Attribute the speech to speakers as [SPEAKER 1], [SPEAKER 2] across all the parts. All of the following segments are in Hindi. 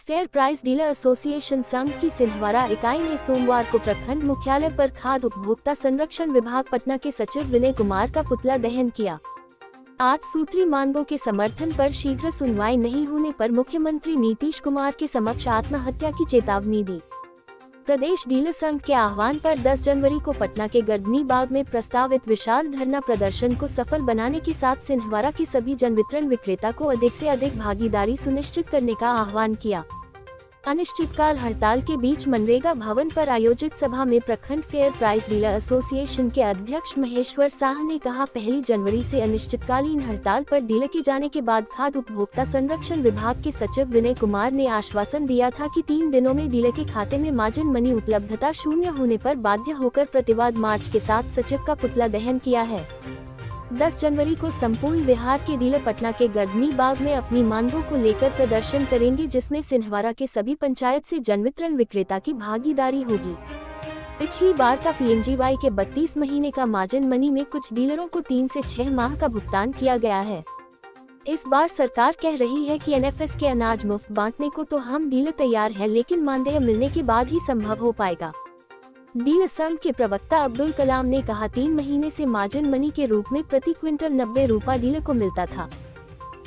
[SPEAKER 1] फेयर प्राइस डीलर एसोसिएशन संघ की सिंहवाड़ा इकाई ने सोमवार को प्रखंड मुख्यालय पर खाद्य उपभोक्ता संरक्षण विभाग पटना के सचिव विनय कुमार का पुतला दहन किया। 8 सूत्री मांगों के समर्थन पर शीघ्र सुनवाई नहीं होने पर मुख्यमंत्री नीतीश कुमार के समक्ष आत्महत्या की चेतावनी दी। प्रदेश डीलर संघ के आह्वान पर 10 जनवरी को पटना के गर्दनी बाग में प्रस्तावित विशाल धरना प्रदर्शन को सफल बनाने के साथ सिंहवाड़ा के सभी जनवितरण विक्रेता को अधिक से अधिक भागीदारी सुनिश्चित करने का आह्वान किया। अनिश्चितकाल हड़ताल के बीच मनरेगा भवन पर आयोजित सभा में प्रखंड फेयर प्राइस डीलर एसोसिएशन के अध्यक्ष महेश्वर साह ने कहा, 1 जनवरी से अनिश्चितकालीन हड़ताल पर डीलर के जाने के बाद खाद्य उपभोक्ता संरक्षण विभाग के सचिव विनय कुमार ने आश्वासन दिया था कि 3 दिनों में डीलर के खाते में मार्जिन मनी उपलब्धता शून्य होने पर बाध्य होकर प्रतिवाद मार्च के साथ सचिव का पुतला दहन किया है। 10 जनवरी को संपूर्ण बिहार के डीलर पटना के गर्दनी बाग में अपनी मांगों को लेकर प्रदर्शन करेंगे, जिसमें सिंहवाड़ा के सभी पंचायत से जनवितरण विक्रेता की भागीदारी होगी। पिछली बार का पीएमजीवाई के 32 महीने का मार्जिन मनी में कुछ डीलरों को 3 से 6 माह का भुगतान किया गया है। इस बार सरकार कह रही है कि एनएफएस के अनाज मुफ्त बांटने को तो हम डीलर तैयार है, लेकिन मानदेय मिलने के बाद ही संभव हो पाएगा। डीलर संघ के प्रवक्ता अब्दुल कलाम ने कहा, 3 महीने से मार्जिन मनी के रूप में प्रति क्विंटल 90 रुपये डीलर को मिलता था।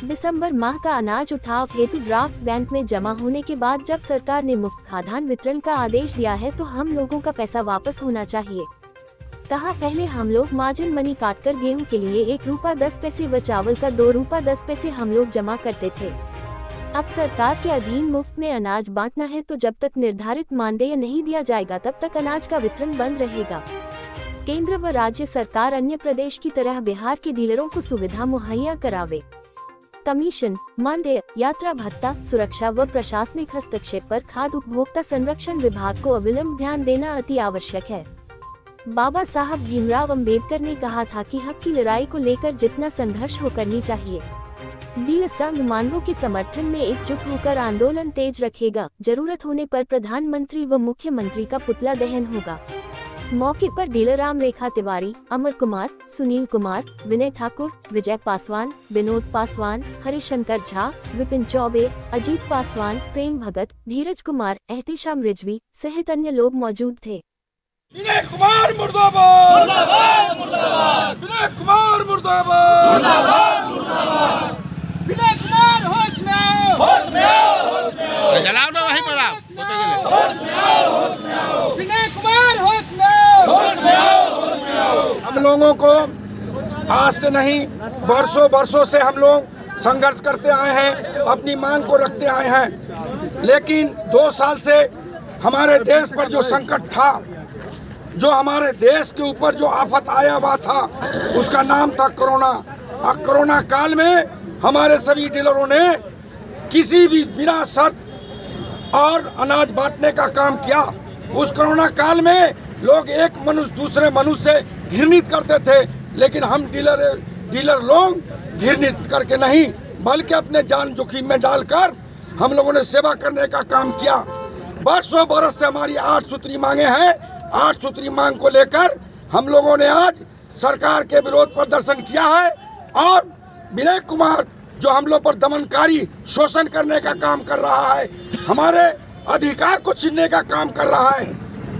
[SPEAKER 1] दिसंबर माह का अनाज उठाव हेतु ड्राफ्ट बैंक में जमा होने के बाद जब सरकार ने मुफ्त खाद्यान्न वितरण का आदेश दिया है तो हम लोगों का पैसा वापस होना चाहिए। कहा, पहले हम लोग मार्जिन मनी काटकर गेहूं के लिए 1 रुपया 10 पैसे व चावल का 2 रुपया 10 पैसे हम लोग जमा करते थे। अब सरकार के अधीन मुफ्त में अनाज बांटना है तो जब तक निर्धारित मानदेय नहीं दिया जाएगा तब तक अनाज का वितरण बंद रहेगा। केंद्र व राज्य सरकार अन्य प्रदेश की तरह बिहार के डीलरों को सुविधा मुहैया करावे। कमीशन, मानदेय, यात्रा भत्ता, सुरक्षा व प्रशासनिक हस्तक्षेप पर खाद्य उपभोक्ता संरक्षण विभाग को अविलंब ध्यान देना अति आवश्यक है। बाबा साहब भीमराव अंबेडकर ने कहा था कि हक की लड़ाई को लेकर जितना संघर्ष हो करनी चाहिए। डीलर संघ मांगों के समर्थन में एकजुट होकर आंदोलन तेज रखेगा। जरूरत होने पर प्रधानमंत्री व मुख्यमंत्री का पुतला दहन होगा। मौके पर डीलर राम रेखा तिवारी, अमर कुमार, सुनील कुमार, विनय ठाकुर, विजय पासवान, विनोद पासवान, हरिशंकर झा, विपिन चौबे, अजीत पासवान, प्रेम भगत, धीरज कुमार, एहतेशाम रिजवी सहित अन्य लोग मौजूद थे।
[SPEAKER 2] विनय कुमार मुर्दाबाद, मुर्दाबाद, मुर्दाबाद। विनय कुमार मुर्दाबाद, मुर्दाबाद, मुर्दाबाद।
[SPEAKER 3] विनय कुमार होश में आओ,
[SPEAKER 2] होश में आओ, होश में आओ।
[SPEAKER 4] चलाओ ना वहीं पर आप।
[SPEAKER 2] होश में आओ, होश में आओ।
[SPEAKER 3] विनय कुमार होश में आओ,
[SPEAKER 2] होश में आओ, होश में आओ। हम लोगों को आज से नहीं, वर्षों से हम लोग संघर्ष करते आए हैं, अपनी मांग को रखते आए हैं। लेकिन 2 साल से हमारे देश पर जो संकट था, जो हमारे देश के ऊपर जो आफत आया हुआ था, उसका नाम था कोरोना। और कोरोना काल में हमारे सभी डीलरों ने किसी भी बिना शर्त और अनाज बांटने का काम किया। उस कोरोना काल में लोग एक मनुष्य दूसरे मनुष्य से घृणित करते थे, लेकिन हम डीलर लोग घृणित करके नहीं, बल्कि अपने जान जोखिम में डालकर हम लोगों ने सेवा करने का काम किया। वर्षों बरस से हमारी 8 सूत्री मांगे हैं। 8 सूत्री मांग को लेकर हम लोगों ने आज सरकार के विरोध प्रदर्शन किया है और विनय कुमार जो हम लोग पर दमनकारी शोषण करने का काम कर रहा है, हमारे अधिकार को छीनने का काम कर रहा है।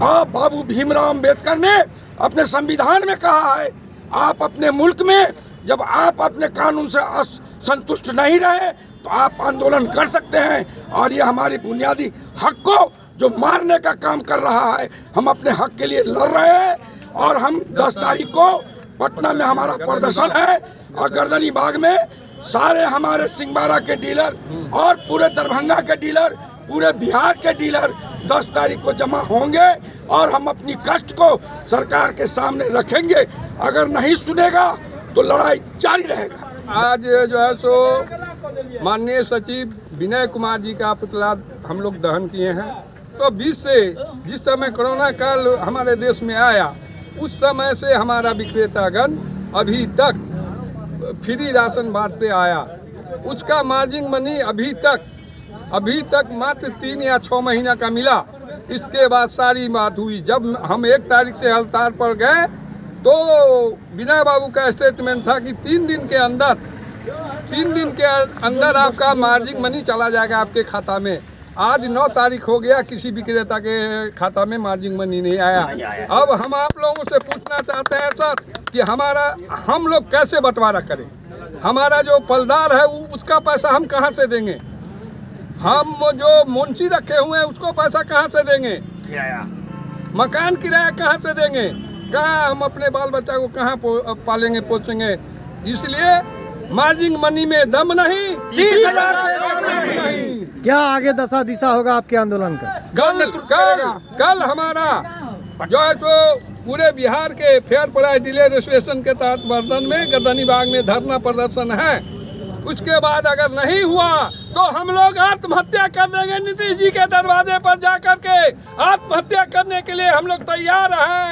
[SPEAKER 2] और बाबू भीमराव अंबेडकर ने अपने संविधान में कहा है, आप अपने मुल्क में जब आप अपने कानून से संतुष्ट नहीं रहे तो आप आंदोलन कर सकते हैं। और ये हमारी बुनियादी हक को जो मारने का काम कर रहा है, हम अपने हक के लिए लड़ रहे हैं। और हम 10 तारीख को पटना में हमारा प्रदर्शन है और गर्दनी बाग में सारे हमारे सिंहवाड़ा के डीलर और पूरे दरभंगा के डीलर, पूरे बिहार के डीलर 10 तारीख को जमा होंगे और हम अपनी कष्ट को सरकार के सामने रखेंगे। अगर नहीं सुनेगा तो लड़ाई जारी रहेगा।
[SPEAKER 5] आज जो है सो माननीय सचिव विनय कुमार जी का पुतला हम लोग दहन किए हैं। तो 20 से जिस समय कोरोना काल हमारे देश में आया, उस समय से हमारा विक्रेतागण अभी तक फ्री राशन बांटते आया। उसका मार्जिन मनी अभी तक मात्र 3 या 6 महीना का मिला। इसके बाद सारी बात हुई। जब हम 1 तारीख से हड़ताल पर गए तो विनय बाबू का स्टेटमेंट था कि 3 दिन के अंदर आपका मार्जिन मनी चला जाएगा आपके खाता में। आज 9 तारीख हो गया, किसी विक्रेता के खाता में मार्जिन मनी नहीं आया। अब हम आप लोगों से पूछना चाहते हैं सर कि हम लोग कैसे बंटवारा करें? हमारा जो पलदार है उसका पैसा हम कहाँ से देंगे? हम जो मुंशी रखे हुए हैं उसको पैसा कहाँ से देंगे? मकान किराया कहाँ से देंगे? कहाँ हम अपने बाल बच्चा को कहाँ पालेंगे पोसेंगे? इसलिए मार्जिन मनी में दम नहीं,
[SPEAKER 2] 30,000 से कम नहीं।
[SPEAKER 4] क्या आगे दशा दिशा होगा आपके आंदोलन का?
[SPEAKER 5] कल हमारा जो है सो पूरे बिहार के फेयर प्राइस डीलर एसोसिएशन के तहत बर्धन में गर्दनी बाग में धरना प्रदर्शन है। उसके बाद अगर नहीं हुआ तो हम लोग आत्महत्या कर देंगे। नीतीश जी के दरवाजे पर जाकर के आत्महत्या करने के लिए हम लोग तैयार हैं।